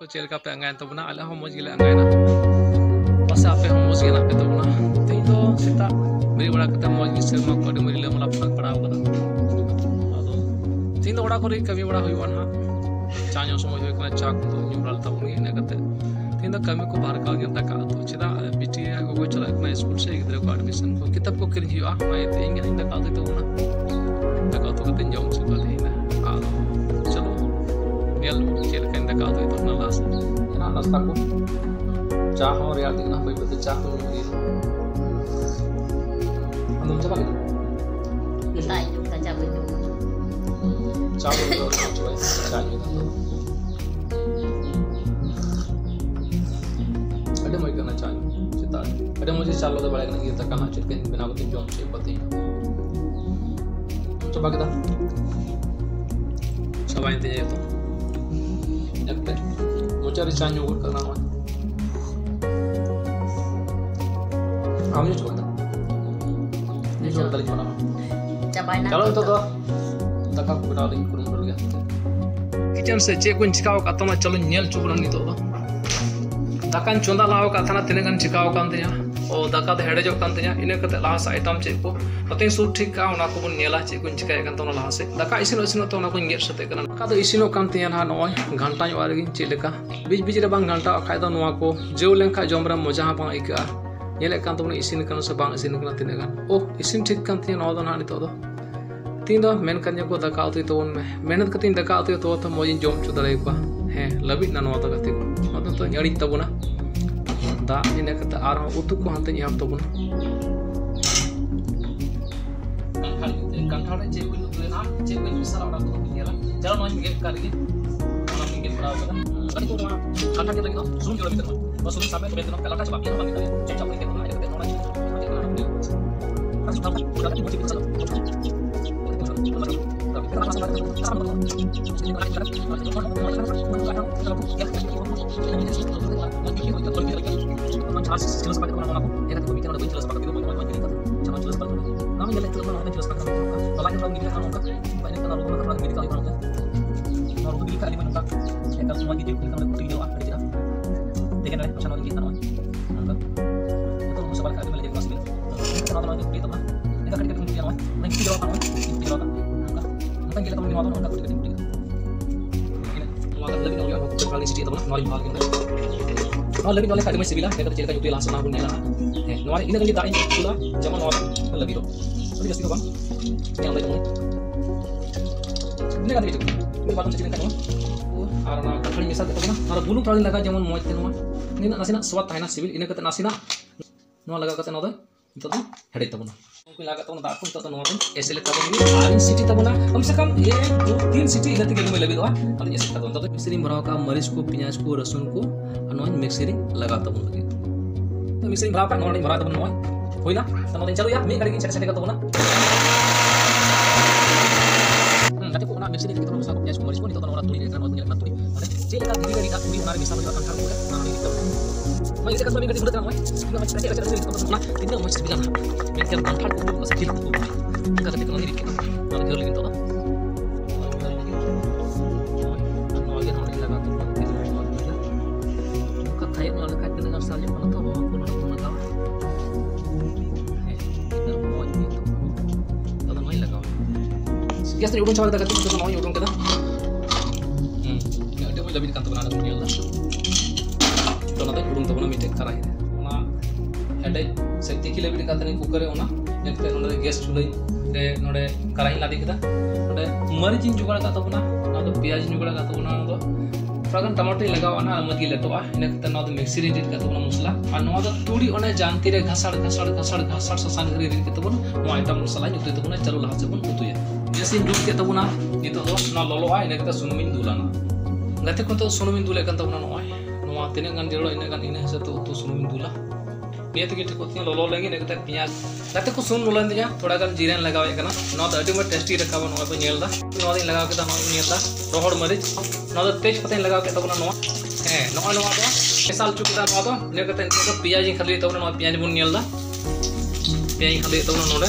को चेल का पे अंगाय तबना आले हम मौज गिले अंगायना पासे आपे हम मौज गिना पे तबना तेई तो सेता बरी बड़ा कते मौज गी सेरमा को अडी मरी ले मला फरक पड़ाव कदा आदो तीन ओड़ा को कमी बड़ा हुई वना चाño समय हुई कना चाक तो न्यूरल तबनी ने कते तीन कमी को बाहर का गिरता का तो चिदा बिटी को चला कना स्कूल से गिदरे को एडमिशन को किताब को किरन हुआ माय ते इंगे इंदा का तो ना दा का तो कते जम से को लेना आदो चलो नेल चेल का इंदा का तो ना लास ना नाश्ता को चाह और यार दिना कोई बते चाह तो मिली हम चला गए Tay ta cha bên đó. चाह तो चाह चाह अडे मैं करना चाहूँ चिता अडे मुझे चालो तो बड़ा करना ये तक करना चित के बिना को जॉब से पति coba kita coba intinya itu nyakte mau cari canyu karena apa kamu coba kita ini coba tadi mana kalau itu tuh tak aku kenal lagi kurang berlihat kitchen se cek kun cikau kata na chalo nyel chukuran itu tuh dakan chonda lao kata na tinegan cikau kan tanya और दाका तो हेडे जो कांते हैं इन्हें कते last item check को पते suit ठीक का उना को बन नेला चेक कुछ का एकन तो ना लास्ट दाका इसिनो तो उना को इंगेट सते करना दाका तो इसिनो कांते हैं ना नॉय घंटा यो आरगी चेलेका बीच बीच रे बांग घंटा खाय दो नोआ को जेउ लेंखा जमरा मजा हा बांग इका येले कांतो बन इसिन कन से बांग इसिन कन तिने गान ओ इसिन ठीक कांते हैं नॉ दो ना नितो दो तीन दो मेन कन्या को दाका उती तो में मेहनत कतिन दाका उती तो मोजिन जम चु दरे को है लबि ना नॉ दो कते को तो ᱧᱟᱲᱤ तबुना दा इने कते आर उतु को हंते याम तबुना कंठाड़े जे को दुना जे को मिसाल ओडा को नियला चलो नोन गेप करगे ओना मिंगे पड़ा होगा कति को कंठा के लगी तो सुन जोड़ भीतर बस सुन साबे बेतनो कला का बाकी बाकी करे चचा के ना आए नोना बस बाकी पूरा की मोटी चलो jelas pakai orang aku ya kan bikin udah jelas pakai itu mau jadi sama jelas pakai kamu jelas itu mau jelas pakai kalau lagi orang gini kan orang banyak kan orang orang gini kali orang orang tuh kali mana kan ya kan semua gitu kita udah putih jauh ada tidak dengan ada pasal lagi kita orang itu musuh balik ada lagi kelas ini kita nonton lagi itu mah kita kan kita kemudian orang lagi jawab apa itu jawab mungkin kita temuin orang orang kita kemudian lagi kalau yang kali sih teman nol hal gitu और लेकिन वाले खाली में सिविला है तो चेल का युक्ति लास्ट ना बुने ना है नवारे इने कली दाइन पुला जमा नवा लगी तो थोड़ी जस्ती को बा yang baik ini kan itu ini batam secilin kan arna kali misal kita na ara bulu pralin laga jaman moy te nwa ini nasina swat tahina civil ini kata nasina nwa laga kata nwa itu tuh hede tabuna mungkin laga tabuna da kun to nwa kan esele tabuna आइन city tabuna कम से कम ये 2-3 city इधर के में लगी दो कल ये सिटी tabuna तो मिक्सरी भराव का मरीच को प्याज को लहसुन को अनोन मिक्सरी लगा tabuna लगी तो मिक्सरी भराव का नोन भरा tabuna नोय होई ना तमन चलो यार मैं करेगी छटे का tabuna nanti ko na miksiri kita bisa ko प्याज को मरीच को नहीं तो orang tuli kan orang tuli ada cek ka diri dari tak tuli menarik bisa kan kan bukan nah ini tahu mai saya kasih minta sudah kan mai kita macam cek kita nah ini mau sebilan mungkin kan kan ko masih kita ko kita kita diri kita orang girl gitu kan kayak orang kait dengan salnya mana tahu aku mana tahu kita mau itu kita main lagi gas ni urung cawal dekat itu mau urung kita ya dia mau lebih dekat dengan dunia lah तो ना तो urung तो बना मीठे करा है ना हेडे सेक्टी की lebih dekat ni कुकर है ना एक तो नोडे गैस चूल्हे रे नोडे कराही लादी kita नोडे मरीच जुगाड़ का तो बना ना तो प्याज जुगाड़ का तो बना तो फ्रागन टमाटर लगावा ना मगी लेतोआ इने कते ना तो मिक्सी रे दिट का तो मसला और ना तो तुड़ी ओने जानती रे घसाड़ ससान रे दिट के तो बन वो आइटम मसाला जुते तो बना चलो लाहा से बन उतुया जैसे जुट के तो बना नितो तो ना लोलोआ इने कते सुनुमिन दुलाना गते को तो सुनुमिन दुले kan तो बना नोआ नोआ तिने गान जेरो इने गान इने से तो सुनुमिन दुला ये तो ठीक होती है लोलो लेंगे इने कते प्याज गते को सुन लोलन दिया थोड़ा गान जीरा लगावे कना ना तो अडी में टेस्टी रखावा नोआ तो नेलदा नोआ दिन लगाव के ता नोआ नेलदा रोहड़ मरीच ना तो तेज पते लगाव के तो बना नोआ है नोआ नोआ तो मिसाल चुकदा नोआ तो ने कते तो प्याज खाली तो नोआ प्याज बुन नेलदा प्याज खाली तो नोडे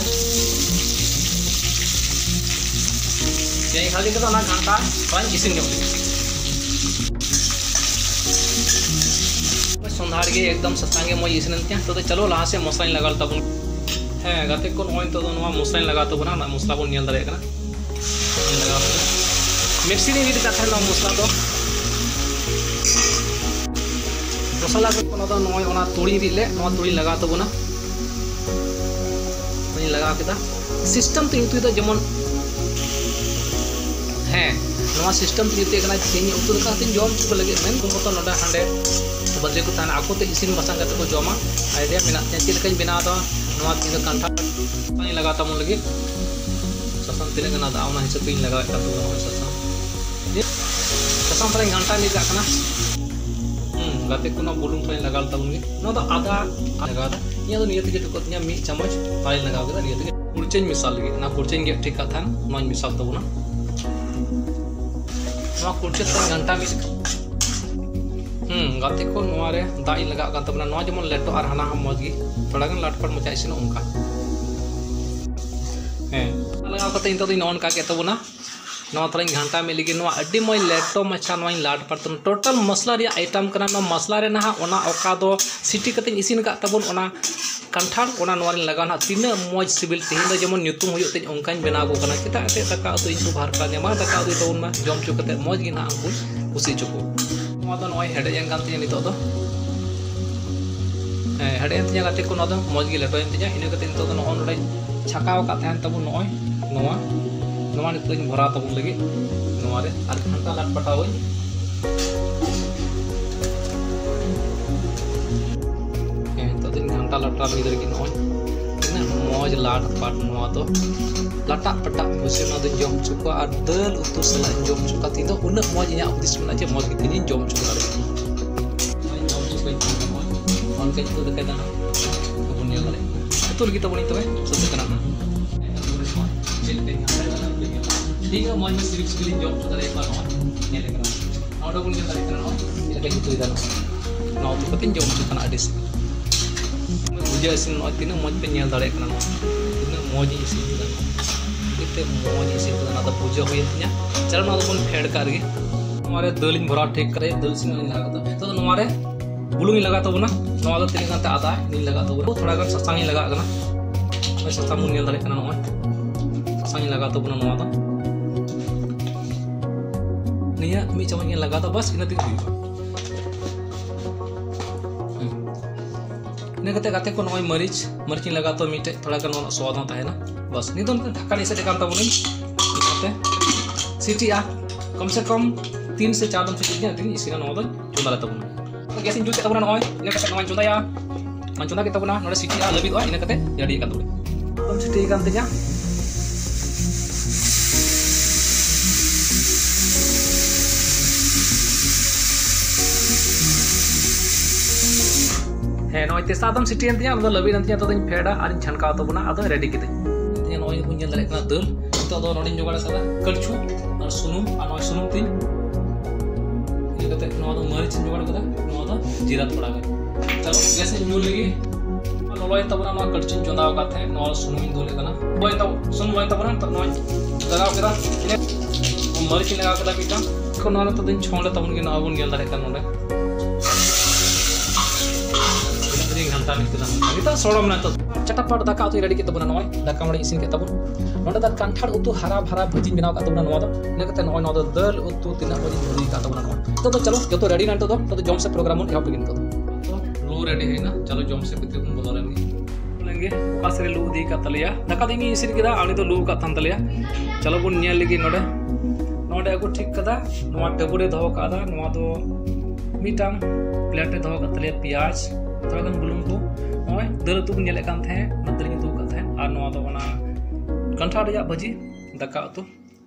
प्याज खाली के तो ना घंटा पान इसिन के संधार गे एकदम ससांगे मज इसिन तो चलो लहा से मसला लगा तब हाँ गाते को तो मसला लगा तबना मसला बन नेल दाड़े लगा मिक्सी रे रीड काथे मसला तो मसला को तुड़ी रीड ले तुड़ी लगा तबना लगा के सिस्टम तो यूतु जेमन हाँ सिस्टम तो यूतु तीन उतु जम चुको लगे मेन को तो ना हाँ बदले को तहना आको ते इसिन बासांग करते को जमा आइडिया मेना चेक बनावा कंठा लगा तब लगे ससांग तीन दा हिसाब से लगा ससांग थोड़ा घंटा लगा गाते को बुलूंग थोड़ा लगा तब आधा लगा इन निये टुकत मिद चामच ताई लगा निये कुर्चें मिसाल लगे कुर्चें गे ठीक था मिसाल तबना कुर्चे घंटा मिस गाते को दाग लगा तबना जमन लेटो और हाना मजगी थोड़ा गन लाटपट मचा इसिन उनका हाँ लगा इन नौका के तबना थोड़ा घंटा में लगे अड्डी मज लेटो मचा लाटपट टोटल मसला रे आइटम करना मसला रे ना ओका दो सिटी कते इसिन का तबन कंठार लगा ना तीन मज सिबिल तेहन जेमन नुतुम होते उनका बनाव करना चेदा दाका उतु सुभार का मा दाका उतु तबन जम चुकते मज गे ना उनको कुसी चुको हेडेन कान तीन नितो हेडेन तीन गाते को मज गे लेटोन तीन इन नितो नोड़े छकाव का तब नित भरा तब लगे और घंटा लाट पटाव घंटा लाटा लगे तीन मज लाट पाट तो लाटा पटा बुझे जम चुको और दाल उतु सला जम चुका तीन उन मज इन हुदिस में चे मज तीन जम चुका उतु लगे तब तब ठीक है मज सिबिल सिबिल जम चुका बन उतु कते जम चुका अड़ी बुझे इसिन तीन मज पे नेल दाड़े तीन मज इसिन मज इसिन पूजा होना चलो बन फेड का दाल भरा ठीक कर दाल सिंह लगा तो बुलूंग लगा तबना तीन गाते आदा लगा तब थोड़ा गन ससांग लगा ससांग बन नेल दाड़े ससांग लगा तबना निया मी चमच लगा बस इन तीन इन गाते को मरीच मरीच लगा तो मिट्टे थोड़ा गन स्वाद होता बस नित ढक्कन इसे तब सीटी कम से कम 3 से 4 दम सीटी इसिन चुंदा तब गैस जुट तबना इन चुंदाया चुंदा के तबना सीटी लबिद इन रेडी तब सीटी तीन हाँ नॉय तेसा दम सीटी तीन लबिन तीन तो फेडा और छनका तबना अद रेडी के नॉय दाल दाल तो नोड़ी जोगाड़ कलछू और सुनुम और सुनुम तीन मरीच जोगाड़ जीरा थोड़ा चलो गैस ᱧᱩ लगी लॉय तबना कलछू चुंदा सुनुम दुल सुनुम तबना तो लगा मरीच लगा मिटा तो छोड़े तबन के बन गेल दाड़े घंटा नित सोड़म ना तो चटापट दाका उतु रेडी के तबना दाका मड़े इसिन के तबन नोडे दा कंठार उतु हरा भरा भजी बनाव का तबना इन दाल उतु तीना बजे भजी का तबना तो चलो जो रेडी ना तो जम से प्रोग्राम एहब लगे तो लू रेडी है ना चलो जम से पिते बन बोलो लेंगे पास रे लू दी का तलिया दाका दिन इसिन केदा आनी तो लू का तन तलिया चलो बन नेल लगी नोडे अगु ठीक कदा टेबुल दो का दो मिटांग प्लेट दो का तलिया प्याज थोड़ा गन बुलुंग को दाल उतु बन दाल उतु और कंठार भजी दाका उतु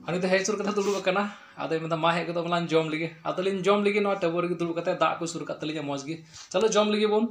हानि तो हेसुर कथा दुड़ुब कना आदे में मा हेक तो जम लगे आदलिन जम लगे टेबुल रे दुड़ुब कते दा को सुर का तलिया मौज गे चलो जम लगे बन